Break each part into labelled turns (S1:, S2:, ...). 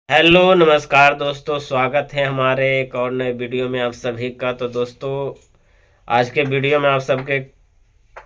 S1: Hello नमस्कार दोस्तों, स्वागत है हमारे एक और नए वीडियो में आप सभी का। तो दोस्तों, आज के वीडियो में आप सबके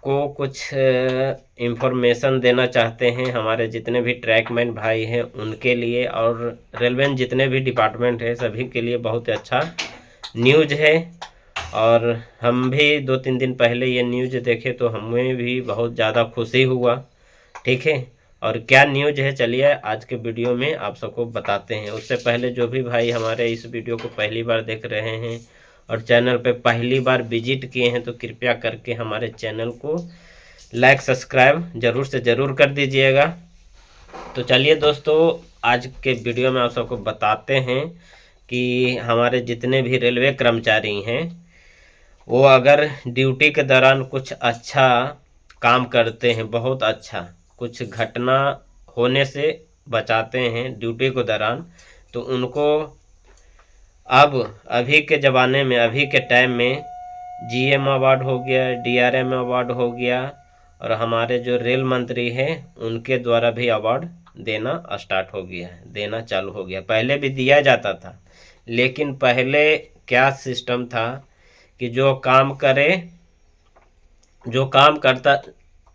S1: को कुछ इंफॉर्मेशन देना चाहते हैं हमारे जितने भी ट्रैकमैन भाई हैं उनके लिए, और रेलवे में जितने भी डिपार्टमेंट है सभी के लिए बहुत अच्छा न्यूज है। और हम भी 2-3 दिन पहले ये न्यूज देखे तो हमें भी बहुत ज़्यादा खुशी हुआ। ठीक है, और क्या न्यूज है चलिए आज के वीडियो में आप सबको बताते हैं। उससे पहले जो भी भाई हमारे इस वीडियो को पहली बार देख रहे हैं और चैनल पे पहली बार विजिट किए हैं तो कृपया करके हमारे चैनल को लाइक सब्सक्राइब ज़रूर से ज़रूर कर दीजिएगा। तो चलिए दोस्तों, आज के वीडियो में आप सबको बताते हैं कि हमारे जितने भी रेलवे कर्मचारी हैं वो अगर ड्यूटी के दौरान कुछ अच्छा काम करते हैं, बहुत अच्छा कुछ घटना होने से बचाते हैं ड्यूटी के दौरान, तो उनको अब अभी के ज़माने में अभी के टाइम में जीएम अवार्ड हो गया, डीआरएम अवार्ड हो गया, और हमारे जो रेल मंत्री हैं उनके द्वारा भी अवार्ड देना स्टार्ट हो गया है, देना चालू हो गया। पहले भी दिया जाता था, लेकिन पहले क्या सिस्टम था कि जो काम करता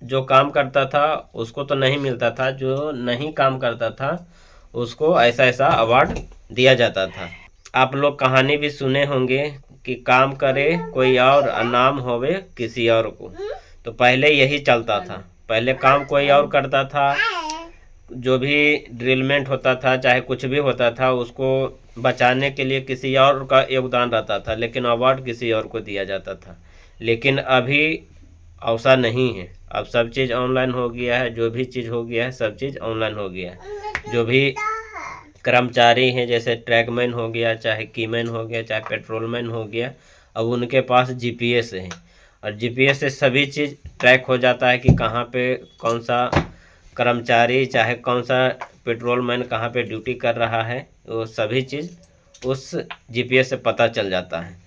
S1: जो काम करता था उसको तो नहीं मिलता था, जो नहीं काम करता था उसको ऐसा ऐसा अवार्ड दिया जाता था। आप लोग कहानी भी सुने होंगे कि काम करे कोई और नाम होवे किसी और को। तो पहले यही चलता था, पहले काम कोई और करता था, जो भी ड्रिलमेंट होता था चाहे कुछ भी होता था उसको बचाने के लिए किसी और का योगदान रहता था, लेकिन अवार्ड किसी और को दिया जाता था। लेकिन अभी ऐसा नहीं है, अब सब चीज़ ऑनलाइन हो गया है, जो भी चीज़ हो गया है सब चीज़ ऑनलाइन हो गया है। जो भी कर्मचारी हैं जैसे ट्रैकमैन हो गया, चाहे कीमैन हो गया, चाहे पेट्रोलमैन हो गया, अब उनके पास जीपीएस है, और जीपीएस से सभी चीज़ ट्रैक हो जाता है कि कहाँ पे कौन सा कर्मचारी चाहे कौन सा पेट्रोलमैन कहाँ पे ड्यूटी कर रहा है, वो सभी चीज़ उस जीपीएस से पता चल जाता है।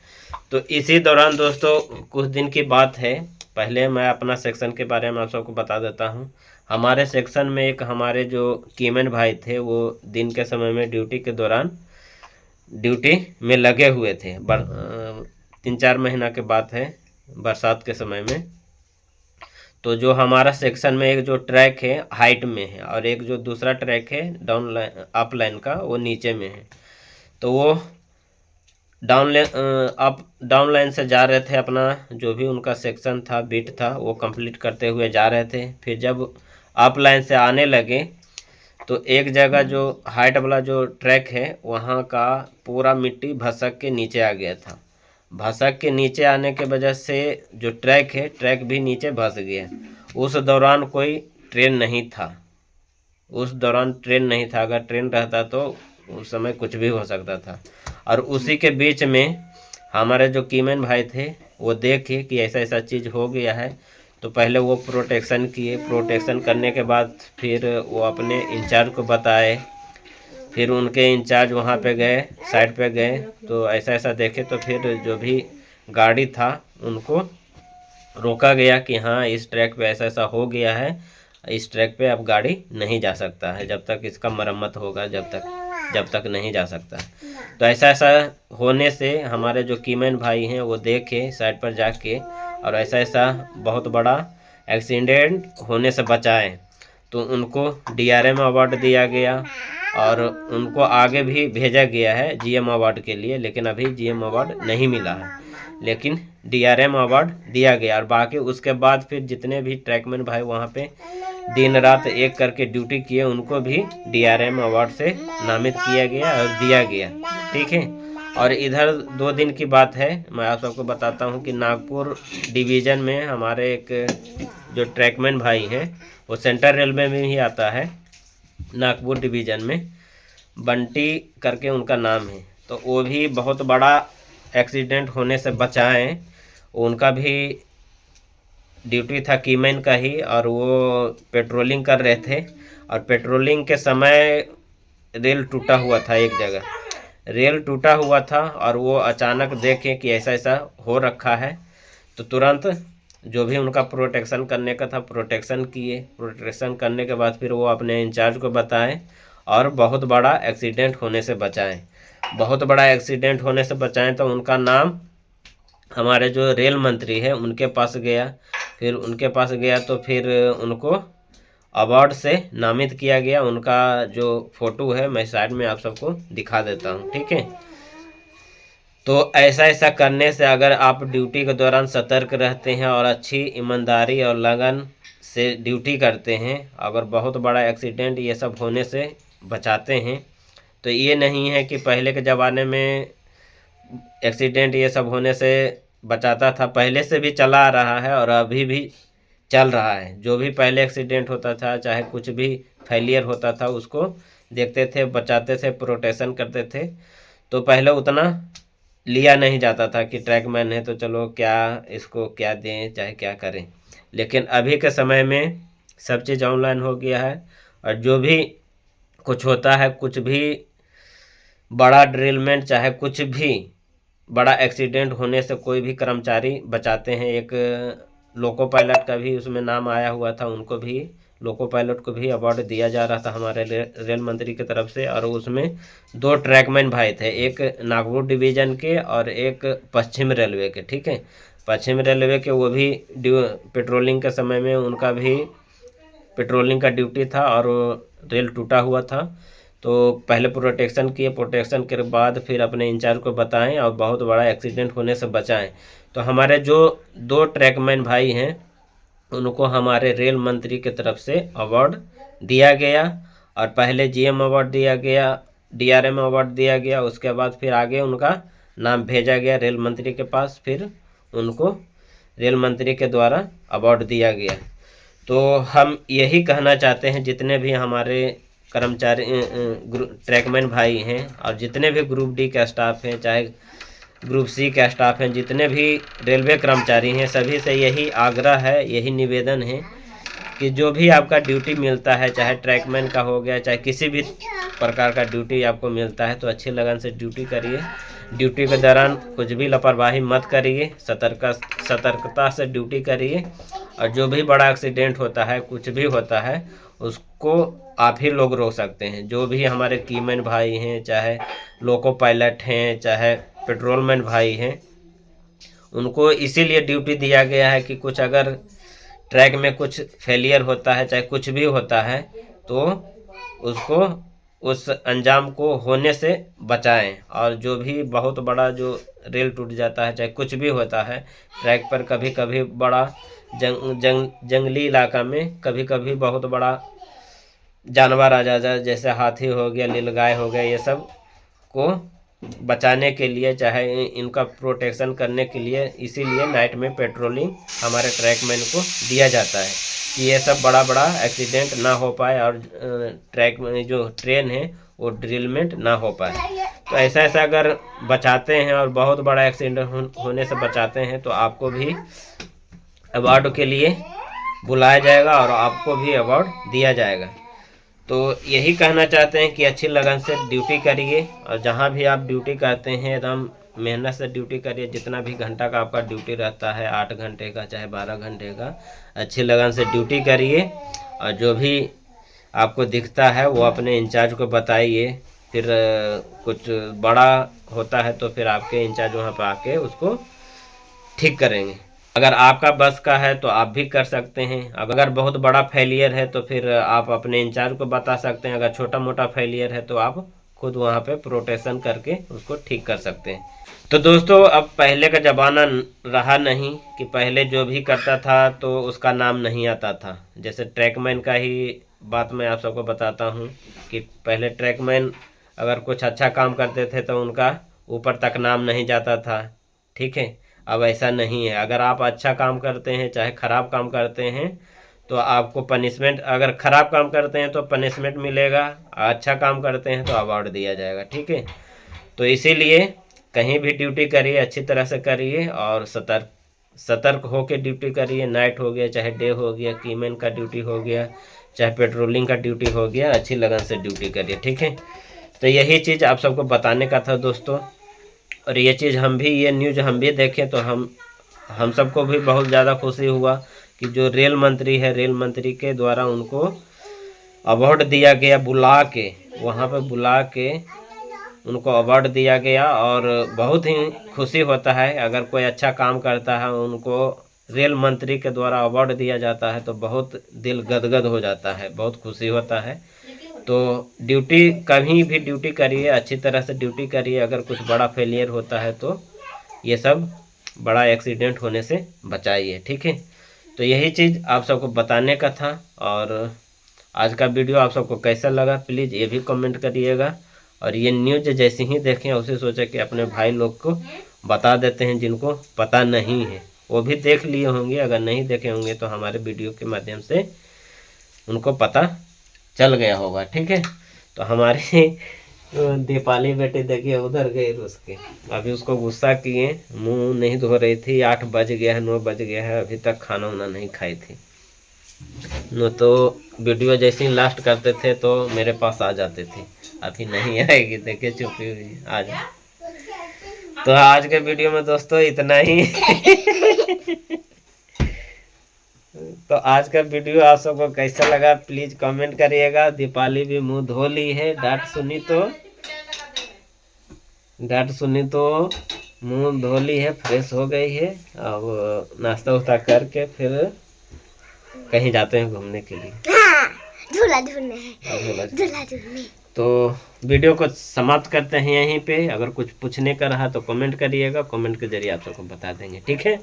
S1: तो इसी दौरान दोस्तों कुछ दिन की बात है, पहले मैं अपना सेक्शन के बारे में आप सबको बता देता हूँ। हमारे सेक्शन में एक हमारे जो कीमन भाई थे वो दिन के समय में ड्यूटी के दौरान ड्यूटी में लगे हुए थे। 3-4 महीना के बात है, बरसात के समय में। तो जो हमारा सेक्शन में एक जो ट्रैक है हाइट में है और एक जो दूसरा ट्रैक है डाउन लाइन अप लाइन का वो नीचे में है। तो वो डाउन लाइन से जा रहे थे, अपना जो भी उनका सेक्शन था बीट था वो कंप्लीट करते हुए जा रहे थे। फिर जब अप लाइन से आने लगे तो एक जगह जो हाइट वाला जो ट्रैक है वहाँ का पूरा मिट्टी भसक के नीचे आ गया था। भसक के नीचे आने के वजह से जो ट्रैक है ट्रैक भी नीचे भस गया। उस दौरान कोई ट्रेन नहीं था, उस दौरान ट्रेन नहीं था, अगर ट्रेन रहता तो उस समय कुछ भी हो सकता था। और उसी के बीच में हमारे जो कीमन भाई थे वो देखे कि ऐसा ऐसा चीज़ हो गया है, तो पहले वो प्रोटेक्शन किए। प्रोटेक्शन करने के बाद फिर वो अपने इंचार्ज को बताए, फिर उनके इंचार्ज वहाँ पे गए, साइड पे गए तो ऐसा ऐसा देखे, तो फिर जो भी गाड़ी था उनको रोका गया कि हाँ इस ट्रैक पे ऐसा ऐसा हो गया है, इस ट्रैक पे अब गाड़ी नहीं जा सकता है, जब तक इसका मरम्मत होगा जब तक नहीं जा सकता। तो ऐसा ऐसा होने से हमारे जो कीमैन भाई हैं वो देखे साइड पर जाके, और ऐसा ऐसा बहुत बड़ा एक्सीडेंट होने से बचाए, तो उनको डीआरएम अवार्ड दिया गया और उनको आगे भी भेजा गया है जीएम अवार्ड के लिए, लेकिन अभी जीएम अवार्ड नहीं मिला है, लेकिन डीआरएम अवार्ड दिया गया। और बाकी उसके बाद फिर जितने भी ट्रैकमैन भाई वहाँ पे दिन रात एक करके ड्यूटी किए उनको भी डीआरएम अवार्ड से नामित किया गया और दिया गया। ठीक है, और इधर 2 दिन की बात है, मैं आप सबको बताता हूँ कि नागपुर डिवीज़न में हमारे एक जो ट्रैकमैन भाई हैं वो सेंट्रल रेलवे में ही आता है, नागपुर डिवीज़न में बंटी करके उनका नाम है। तो वो भी बहुत बड़ा एक्सीडेंट होने से बचाएं, उनका भी ड्यूटी था कीमैन का ही, और वो पेट्रोलिंग कर रहे थे, और पेट्रोलिंग के समय रेल टूटा हुआ था, एक जगह रेल टूटा हुआ था और वो अचानक देखे कि ऐसा ऐसा हो रखा है, तो तुरंत जो भी उनका प्रोटेक्शन करने का था प्रोटेक्शन किए। प्रोटेक्शन करने के बाद फिर वो अपने इंचार्ज को बताएं और बहुत बड़ा एक्सीडेंट होने से बचाएं। बहुत बड़ा एक्सीडेंट होने से बचाएं तो उनका नाम हमारे जो रेल मंत्री है उनके पास गया। फिर उनके पास गया तो फिर उनको अवार्ड से नामित किया गया। उनका जो फोटो है मैं साइड में आप सबको दिखा देता हूँ, ठीक है। तो ऐसा ऐसा करने से अगर आप ड्यूटी के दौरान सतर्क रहते हैं और अच्छी ईमानदारी और लगन से ड्यूटी करते हैं, अगर बहुत बड़ा एक्सीडेंट ये सब होने से बचाते हैं, तो ये नहीं है कि पहले के ज़माने में एक्सीडेंट ये सब होने से बचाता था, पहले से भी चला आ रहा है और अभी भी चल रहा है। जो भी पहले एक्सीडेंट होता था, चाहे कुछ भी फेलियर होता था, उसको देखते थे, बचाते थे, प्रोटेक्शन करते थे। तो पहले उतना लिया नहीं जाता था कि ट्रैकमैन है तो चलो क्या इसको क्या दें, चाहे क्या करें। लेकिन अभी के समय में सब चीज़ ऑनलाइन हो गया है और जो भी कुछ होता है, कुछ भी बड़ा ड्रिलमेंट, चाहे कुछ भी बड़ा एक्सीडेंट होने से कोई भी कर्मचारी बचाते हैं। एक लोको पायलट का भी उसमें नाम आया हुआ था, उनको भी, लोको पायलट को भी अवार्ड दिया जा रहा था हमारे रेल मंत्री की तरफ से। और उसमें 2 ट्रैकमैन भाई थे, एक नागपुर डिवीज़न के और एक पश्चिम रेलवे के, ठीक है। पश्चिम रेलवे के वो भी पेट्रोलिंग के समय में उनका भी पेट्रोलिंग का ड्यूटी था और रेल टूटा हुआ था। तो पहले प्रोटेक्शन किए, प्रोटेक्शन के बाद फिर अपने इंचार्ज को बताएं और बहुत बड़ा एक्सीडेंट होने से बचाएं। तो हमारे जो 2 ट्रैकमैन भाई हैं उनको हमारे रेल मंत्री की तरफ से अवार्ड दिया गया। और पहले जीएम अवार्ड दिया गया, डीआरएम अवार्ड दिया गया, उसके बाद फिर आगे उनका नाम भेजा गया रेल मंत्री के पास, फिर उनको रेल मंत्री के द्वारा अवार्ड दिया गया। तो हम यही कहना चाहते हैं जितने भी हमारे कर्मचारी ट्रैकमैन भाई हैं और जितने भी ग्रुप डी का स्टाफ हैं, चाहे ग्रुप सी का स्टाफ हैं, जितने भी रेलवे कर्मचारी हैं, सभी से यही आग्रह है, यही निवेदन है कि जो भी आपका ड्यूटी मिलता है, चाहे ट्रैकमैन का हो गया, चाहे किसी भी प्रकार का ड्यूटी आपको मिलता है, तो अच्छी लगन से ड्यूटी करिए। ड्यूटी के दौरान कुछ भी लापरवाही मत करिए, सतर्कता से ड्यूटी करिए। और जो भी बड़ा एक्सीडेंट होता है, कुछ भी होता है, उसको आप ही लोग रोक सकते हैं। जो भी हमारे कीमैन भाई हैं, चाहे लोको पायलट हैं, चाहे पेट्रोलमैन भाई हैं, उनको इसीलिए ड्यूटी दिया गया है कि कुछ अगर ट्रैक में कुछ फेलियर होता है, चाहे कुछ भी होता है, तो उसको उस अंजाम को होने से बचाएं। और जो भी बहुत बड़ा जो रेल टूट जाता है, चाहे कुछ भी होता है ट्रैक पर, कभी कभी बड़ा जंगली इलाका में कभी कभी बहुत बड़ा जानवर आ जाता है, जैसे हाथी हो गया, नीलगाय हो गया, ये सब को बचाने के लिए, चाहे इनका प्रोटेक्शन करने के लिए, इसीलिए नाइट में पेट्रोलिंग हमारे ट्रैकमैन को दिया जाता है कि ये सब बड़ा बड़ा एक्सीडेंट ना हो पाए और ट्रैक में जो ट्रेन है वो ड्रिलमेंट ना हो पाए। तो ऐसा ऐसा अगर बचाते हैं और बहुत बड़ा एक्सीडेंट होने से बचाते हैं, तो आपको भी अवार्ड के लिए बुलाया जाएगा और आपको भी अवार्ड दिया जाएगा। तो यही कहना चाहते हैं कि अच्छी लगन से ड्यूटी करिए और जहाँ भी आप ड्यूटी करते हैं एकदम मेहनत से ड्यूटी करिए। जितना भी घंटा का आपका ड्यूटी रहता है, 8 घंटे का चाहे 12 घंटे का, अच्छी लगन से ड्यूटी करिए। और जो भी आपको दिखता है वो अपने इंचार्ज को बताइए। फिर कुछ बड़ा होता है तो फिर आपके इंचार्ज वहाँ पर आके उसको ठीक करेंगे। अगर आपका बस का है तो आप भी कर सकते हैं। अगर बहुत बड़ा फेलियर है तो फिर आप अपने इंचार्ज को बता सकते हैं। अगर छोटा मोटा फेलियर है तो आप खुद वहाँ पे प्रोटेक्शन करके उसको ठीक कर सकते हैं। तो दोस्तों, अब पहले का ज़माना रहा नहीं कि पहले जो भी करता था तो उसका नाम नहीं आता था। जैसे ट्रैकमैन का ही बात मैं आप सबको बताता हूँ कि पहले ट्रैकमैन अगर कुछ अच्छा काम करते थे तो उनका ऊपर तक नाम नहीं जाता था, ठीक है। अब ऐसा नहीं है। अगर आप अच्छा काम करते हैं, चाहे ख़राब काम करते हैं, तो आपको पनिशमेंट, अगर ख़राब काम करते हैं तो पनिशमेंट मिलेगा, अच्छा काम करते हैं तो अवार्ड दिया जाएगा, ठीक है। तो इसीलिए कहीं भी ड्यूटी करिए, अच्छी तरह से करिए और सतर्क होकर ड्यूटी करिए। नाइट हो गया, चाहे डे हो गया, कीमैन का ड्यूटी हो गया, चाहे पेट्रोलिंग का ड्यूटी हो गया, अच्छी लगन से ड्यूटी करिए, ठीक है। तो यही चीज़ आप सबको बताने का था दोस्तों। और ये चीज़ हम भी, ये न्यूज़ हम भी देखें तो हम सबको भी बहुत ज़्यादा खुशी हुआ कि जो रेल मंत्री है, रेल मंत्री के द्वारा उनको अवार्ड दिया गया, बुला के वहाँ पे बुला के उनको अवार्ड दिया गया और बहुत ही खुशी होता है। अगर कोई अच्छा काम करता है उनको रेल मंत्री के द्वारा अवार्ड दिया जाता है तो बहुत दिल गदगद हो जाता है, बहुत खुशी होता है। तो ड्यूटी, कहीं भी ड्यूटी करिए, अच्छी तरह से ड्यूटी करिए। अगर कुछ बड़ा फेलियर होता है तो ये सब बड़ा एक्सीडेंट होने से बचाइए, ठीक है। तो यही चीज़ आप सबको बताने का था। और आज का वीडियो आप सबको कैसा लगा प्लीज़ ये भी कमेंट करिएगा। और ये न्यूज़ जैसे ही देखें उसे सोचे कि अपने भाई लोग को बता देते हैं जिनको पता नहीं है, वो भी देख लिए होंगे। अगर नहीं देखे होंगे तो हमारे वीडियो के माध्यम से उनको पता चल गया होगा, ठीक है। तो हमारे दीपाली बेटी देखिए उधर गई रुस के, अभी उसको गुस्सा किए, मुंह नहीं धो रही थी। 8 बज गया है, 9 बज गया है, अभी तक खाना वाना नहीं खाई थी। न तो वीडियो जैसे ही लास्ट करते थे तो मेरे पास आ जाते थे, अभी नहीं आएगी, देखिए चुपी हुई आ जा। तो आज के वीडियो में दोस्तों इतना ही तो आज का वीडियो आप सबको कैसा लगा प्लीज कमेंट करिएगा। दीपाली भी मुंह धो ली है, डांट सुनी तो मुंह धो ली है, फ्रेश हो गई है। अब नाश्ता उस्ता करके फिर कहीं जाते हैं घूमने के लिए,
S2: झूला झूलने।
S1: तो वीडियो को समाप्त करते हैं यहीं पे। अगर कुछ पूछने का रहा तो कमेंट करिएगा, कमेंट के जरिए आप सबको बता देंगे, ठीक है।